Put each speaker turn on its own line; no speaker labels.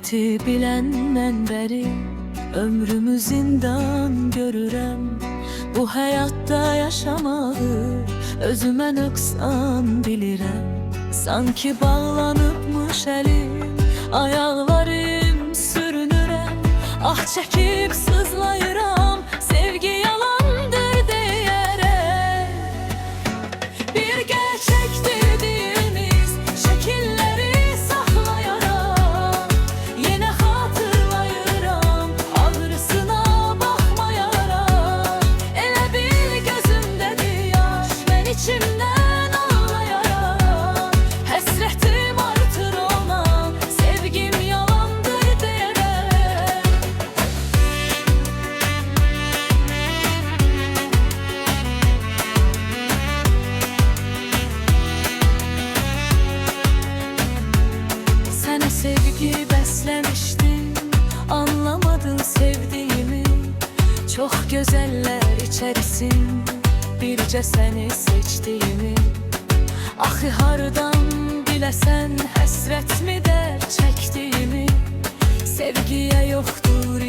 Həqiqəti biləndən bəri ömrümü zindan görürəm. Bu həyatda yaşamağı özümə nöqsan bilirəm. Sanki bağlanıbmış əlim, ayaqlarım sürünürəm. Ah çəkib sızlayıram, sevgi yalandır deyərək. Bir gerçek dediğimiz şekilleri saxlayaram. Yenə xatırlayıram, ağrısına baxmayaram. Elə bil gözümdədir yaş, mən içimdən ağlayaram. Həsrətim artır ona, sevgim yalandır deyərək. Sənə sevgi bəsləmişdim, anlamadın sevdiğimi. Çox gözəllər içərisin, bircə səni seçdiyimi. Axı hardan biləsən həsrət mi dər çəkdiyimi. Sevgiyə yoxdur